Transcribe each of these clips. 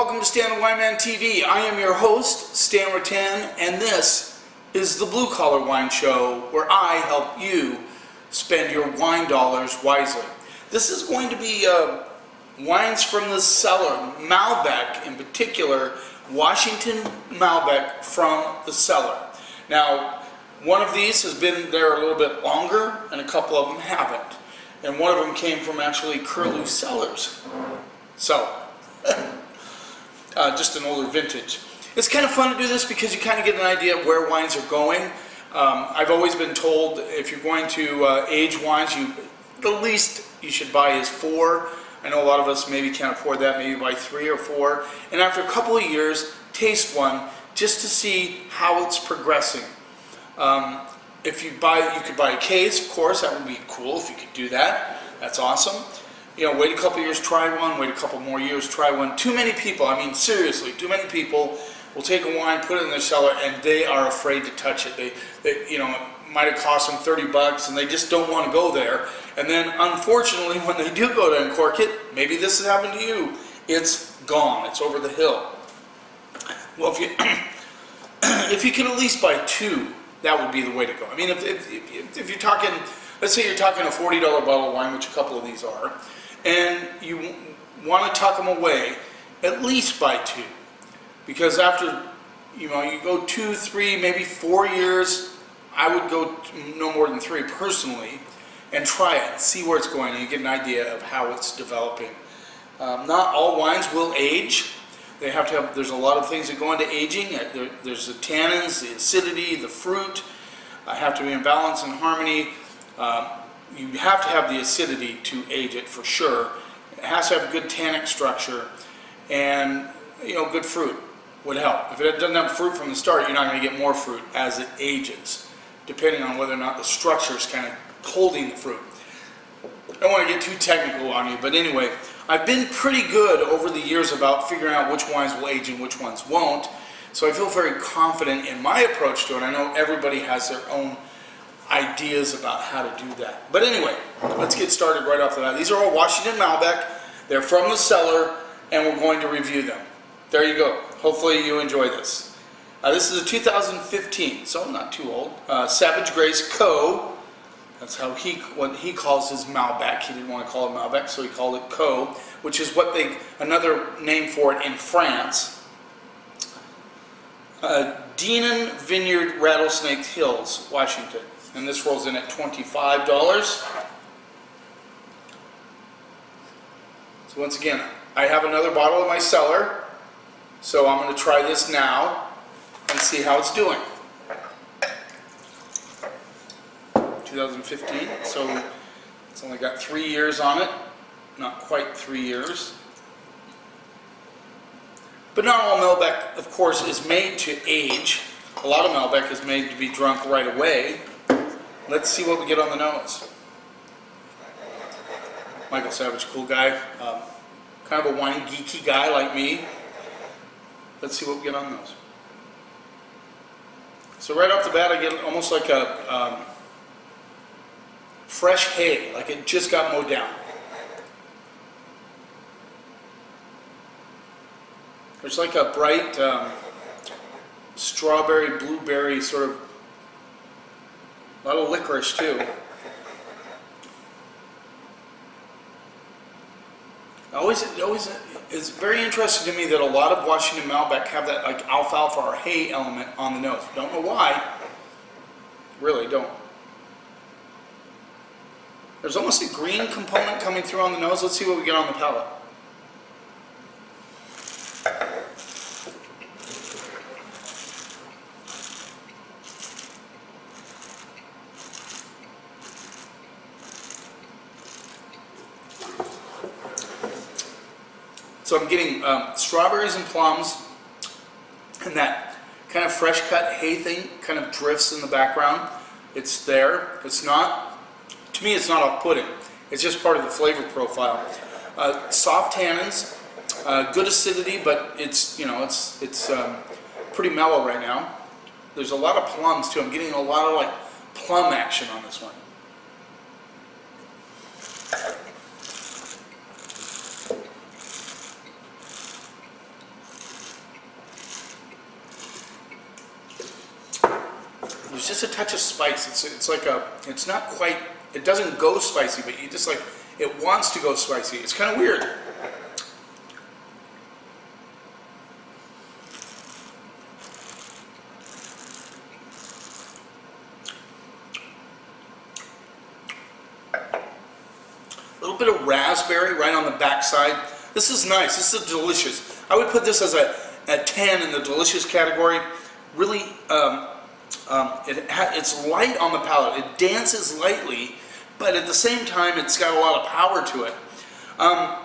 welcome to Stan the Wine Man TV. I am your host, Stan Rattan, and this is the Blue Collar Wine Show, where I help you spend your wine dollars wisely. This is going to be wines from the cellar, Malbec in particular, Washington Malbec from the cellar. Now, one of these has been there a little bit longer, and a couple of them haven't. And one of them came from actually Curlew Cellars. Cellar. Just an older vintage. It's kind of fun to do this because you kind of get an idea of where wines are going. I've always been told if you're going to age wines, the least you should buy is 4. I know a lot of us maybe can't afford that, maybe buy 3 or 4. And after a couple of years, taste one just to see how it's progressing. If you could buy a case, of course, that would be cool if you could do that. That's awesome. You know, wait a couple years, try one, wait a couple more years, try one. Too many people, I mean seriously, too many people will take a wine, put it in their cellar, and they are afraid to touch it. They you know, it might have cost them 30 bucks and they just don't want to go there. And then unfortunately, when they do go to uncork it, maybe this has happened to you, it's gone, it's over the hill. Well, if you can at least buy 2, that would be the way to go. I mean, if you're talking, let's say you're talking a $40 bottle of wine, which a couple of these are, and you want to tuck them away, at least buy 2. Because after, you go 2, 3, maybe 4 years, I would go no more than 3 personally, and try it, see where it's going, and you get an idea of how it's developing. Not all wines will age. They have to have, there's a lot of things that go into aging. There's the tannins, the acidity, the fruit, have to be in balance and harmony. You have to have the acidity to age it for sure. It has to have a good tannic structure, and good fruit would help. If it doesn't have fruit from the start, you're not going to get more fruit as it ages, depending on whether or not the structure is kind of holding the fruit. I don't want to get too technical on you, but anyway, I've been pretty good over the years about figuring out which wines will age and which ones won't. So I feel very confident in my approach to it. I know everybody has their own ideas about how to do that. But anyway, let's get started right off the bat. These are all Washington Malbec. They're from the cellar, and we're going to review them. There you go. Hopefully you enjoy this. This is a 2015, so not too old. Savage Grace Co. That's how what he calls his Malbec. He didn't want to call it Malbec, so he called it Co, which is what another name for it in France. Deanon Vineyard, Rattlesnake Hills, Washington. And this rolls in at $25. So once again, I have another bottle in my cellar, so I'm going to try this now and see how it's doing. 2015, so it's only got 3 years on it, not quite 3 years. But not all Malbec, of course, is made to age. A lot of Malbec is made to be drunk right away. Let's see what we get on the nose. Michael Savage, cool guy, kind of a wine geeky guy like me. Let's see what we get on the nose. So right off the bat, I get almost like a fresh hay, like it just got mowed down. There's like a bright strawberry, blueberry sort of, a lot of licorice too. It's very interesting to me that a lot of Washington Malbec have that like alfalfa or hay element on the nose. Don't know why. Really don't. There's almost a green component coming through on the nose. Let's see what we get on the palate. So I'm getting strawberries and plums, and that kind of fresh cut hay thing kind of drifts in the background. It's there. It's not, to me it's not off-putting. It's just part of the flavor profile. Soft tannins, good acidity, but it's pretty mellow right now. There's a lot of plums too. I'm getting a lot of like plum action on this one. there's just a touch of spice. It's like it's not quite, it doesn't go spicy, but you just like, it wants to go spicy. It's kind of weird. A little bit of raspberry right on the back side. This is nice. This is delicious. I would put this as a 10 in the delicious category. Really, it's light on the palate. It dances lightly, but at the same time, it's got a lot of power to it. I'm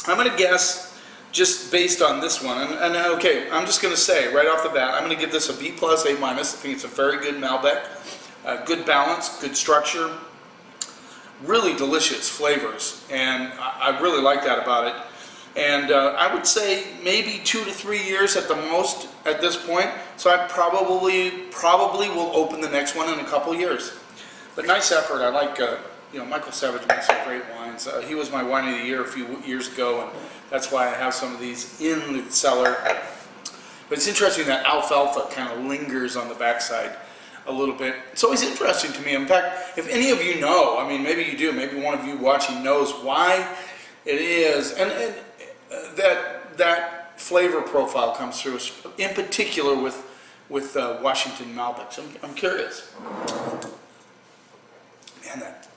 going to guess, just based on this one, and okay, I'm just going to say right off the bat, I'm going to give this a B+, A-. I think it's a very good Malbec. Good balance, good structure. Really delicious flavors, and I really like that about it. And I would say maybe 2 to 3 years at the most at this point. So I probably will open the next one in a couple years. But nice effort. I like Michael Savage makes some great wines. He was my wine of the year a few years ago, and that's why I have some of these in the cellar. But it's interesting that alfalfa kind of lingers on the backside a little bit. It's always interesting to me. In fact, if any of you know, I mean, maybe you do, maybe one of you watching knows why it is, and that flavor profile comes through, in particular with Washington Malbec. So I'm curious. Man, that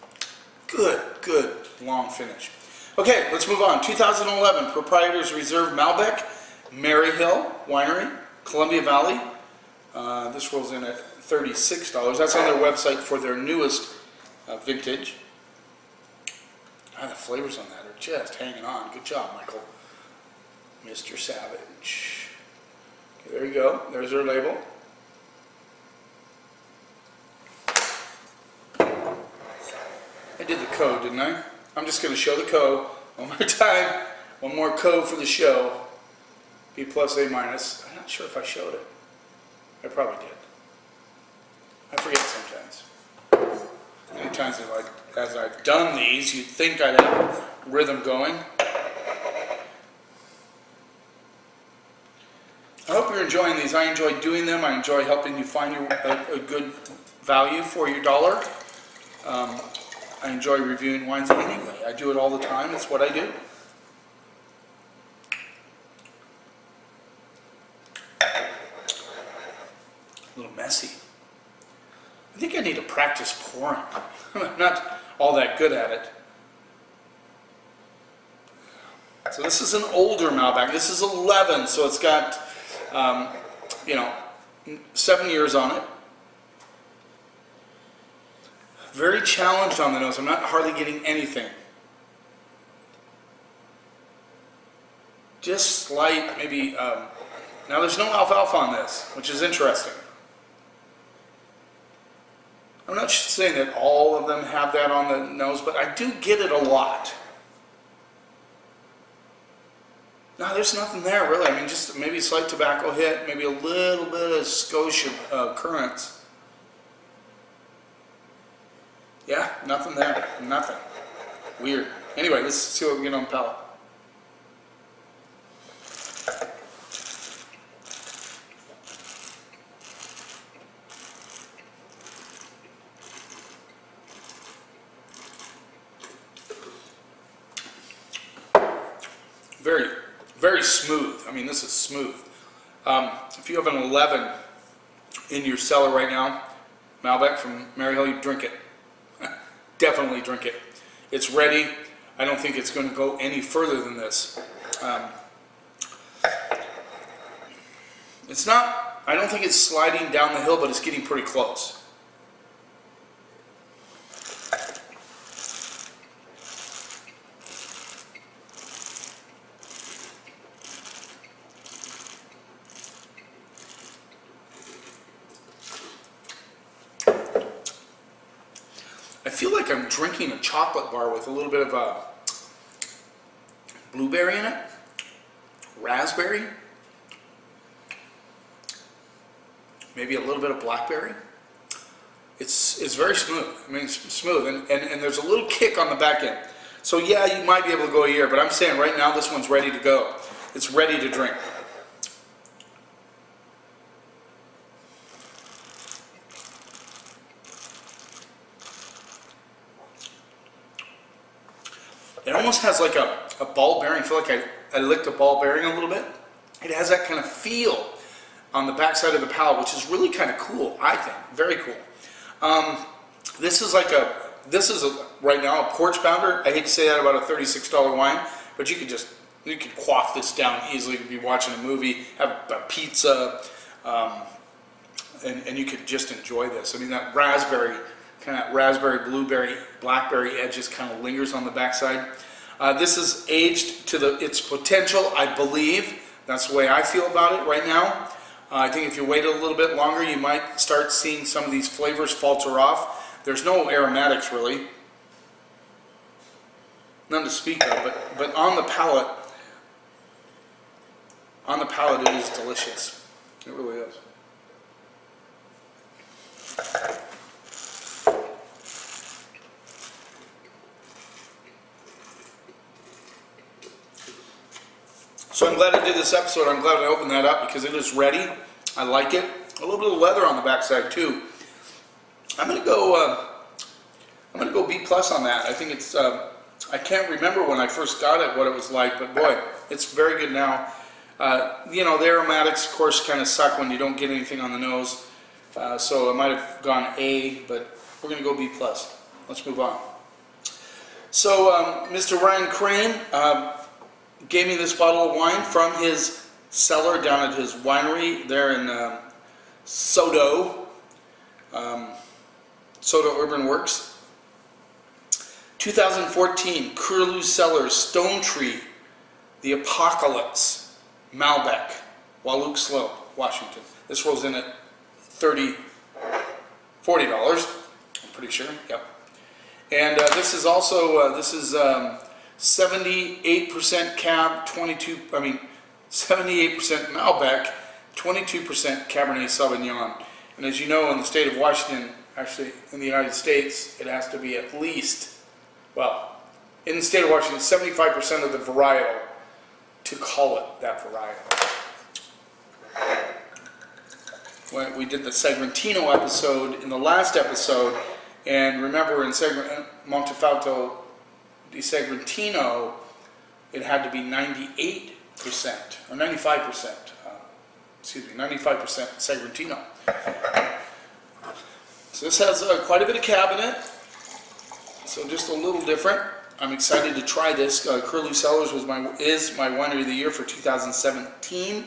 good long finish. Okay, let's move on. 2011 Proprietors Reserve Malbec, Maryhill Winery, Columbia Valley. This rolls in at $36. That's on their website for their newest vintage. The flavors on that are just hanging on. Good job, Michael. Mr. Savage. Okay, there you go. There's their label. I did the code, didn't I? I'm just going to show the code one more time. One more code for the show. B+, A-. I'm not sure if I showed it. I probably did. I forget sometimes. Many times as I've done these, you'd think I'd have a rhythm going. I hope you're enjoying these. I enjoy doing them. I enjoy helping you find a good value for your dollar. I enjoy reviewing wines anyway. I do it all the time. It's what I do. A little messy. I think I need to practice pouring. I'm not all that good at it. So this is an older Malbec. This is 11, so it's got, 7 years on it. Very challenged on the nose. I'm not hardly getting anything. Just slight, maybe, now there's no alfalfa on this, which is interesting. I'm not saying that all of them have that on the nose, but I do get it a lot. No, there's nothing there really. I mean, just maybe a slight tobacco hit, maybe a little bit of Scotia currants. Yeah, nothing there. Nothing. Weird. Anyway, let's see what we get on the palate. Very, very smooth. I mean, this is smooth. If you have an 11 in your cellar right now, Malbec from Maryhill, you drink it. Definitely drink it. It's ready. I don't think it's going to go any further than this. It's not, I don't think it's sliding down the hill, but it's getting pretty close. I feel like I'm drinking a chocolate bar with a little bit of blueberry in it, raspberry, maybe a little bit of blackberry. It's very smooth. I mean, it's smooth, and there's a little kick on the back end. So yeah, you might be able to go a year, but I'm saying right now this one's ready to go. It's ready to drink. almost has like a ball bearing. I feel like I licked a ball bearing a little bit. It has that kind of feel on the backside of the palate, which is really kind of cool, I think. Very cool. This is right now a porch pounder. I hate to say that about a $36 wine, but you could quaff this down easily. You could be watching a movie, have a pizza, and you could just enjoy this. I mean, that raspberry, blueberry, blackberry edges kind of lingers on the backside. This is aged to its potential, I believe. That's the way I feel about it right now. I think if you wait a little bit longer, you might start seeing some of these flavors falter off. There's no aromatics really, none to speak of. But on the palate, it is delicious. It really is. So I'm glad I did this episode. I'm glad I opened that up because it is ready. I like it. A little bit of leather on the backside too. I'm gonna go B+ on that. I think it's. I can't remember when I first got it what it was like, but boy, it's very good now. You know, the aromatics, of course, kind of suck when you don't get anything on the nose. So I might have gone A, but we're gonna go B+. Let's move on. So Mr. Ryan Crane gave me this bottle of wine from his cellar down at his winery there in Sodo Urban Works. 2014 Curlew Cellars Stone Tree, The Apocalypse, Malbec, Wahluke Slope, Washington. This rolls in at $40, I'm pretty sure. Yep. And this is also 78% cab, 78% Malbec, 22% Cabernet Sauvignon. And as you know, in the state of Washington, actually in the United States, it has to be at least, well, in the state of Washington, 75% of the varietal to call it that varietal. When we did the Sagrantino episode in the last episode, and remember in Montefalco di Sagrantino, it had to be 98% or 95%. 95% Sagrantino. So this has quite a bit of cab in it. So just a little different. I'm excited to try this. Curlew Cellars is my winery of the year for 2017.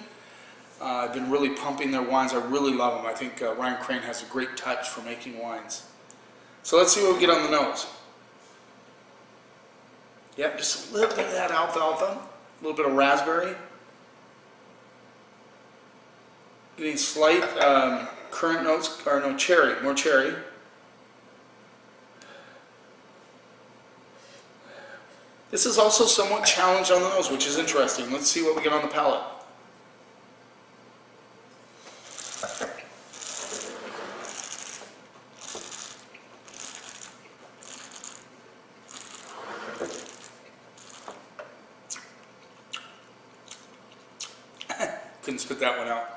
I've been really pumping their wines. I really love them. I think Ryan Crane has a great touch for making wines. So let's see what we get on the nose. Yep, just a little bit of that alfalfa, a little bit of raspberry. Getting slight currant notes, or no, cherry, more cherry. This is also somewhat challenged on the nose, which is interesting. Let's see what we get on the palate. Couldn't spit that one out.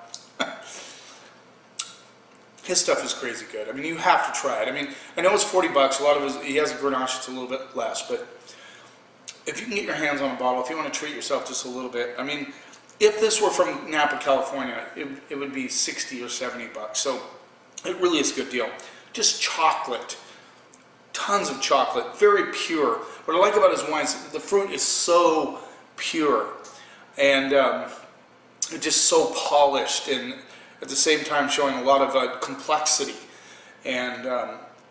His stuff is crazy good. I mean, you have to try it. I mean, I know it's $40. A lot of he has a Grenache that's a little bit less, but if you can get your hands on a bottle, if you want to treat yourself just a little bit, I mean, if this were from Napa, California, it would be $60 or $70. So it really is a good deal. Just chocolate, tons of chocolate, very pure. What I like about his wines, the fruit is so pure and just so polished, and at the same time showing a lot of complexity and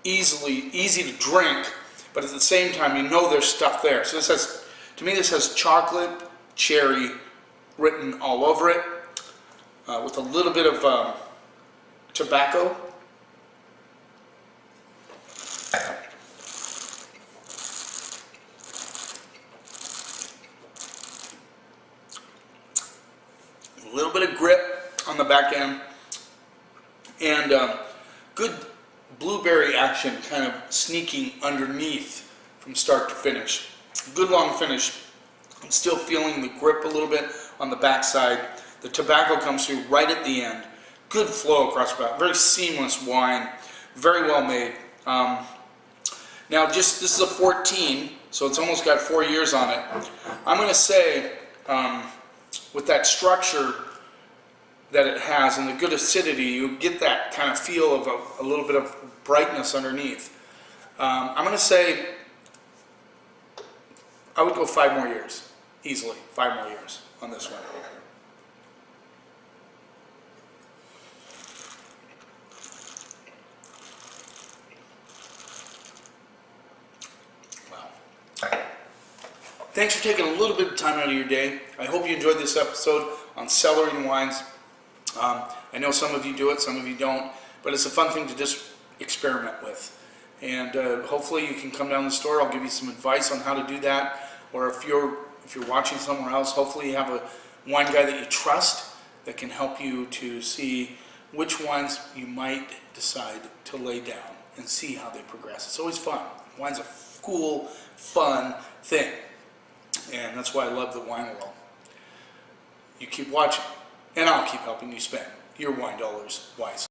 easy to drink, but at the same time you know there's stuff there. So this has, to me, this has chocolate, cherry written all over it, with a little bit of tobacco. A little bit of grip on the back end, and good blueberry action kind of sneaking underneath from start to finish. Good long finish. I'm still feeling the grip a little bit on the back side. The tobacco comes through right at the end. Good flow across the back. Very seamless wine. Very well made. Now, this is a 14, So it's almost got 4 years on it. I'm going to say, with that structure that it has and the good acidity, you get that kind of feel of a little bit of brightness underneath. I'm going to say I would go 5 more years, easily, 5 more years on this one. Thanks for taking a little bit of time out of your day. I hope you enjoyed this episode on cellaring wines. I know some of you do it, some of you don't, but it's a fun thing to just experiment with. And hopefully you can come down to the store. I'll give you some advice on how to do that. Or if you're watching somewhere else, hopefully you have a wine guy that you trust that can help you to see which wines you might decide to lay down and see how they progress. It's always fun. Wine's a cool, fun thing. And that's why I love the wine world. You keep watching, and I'll keep helping you spend your wine dollars wisely.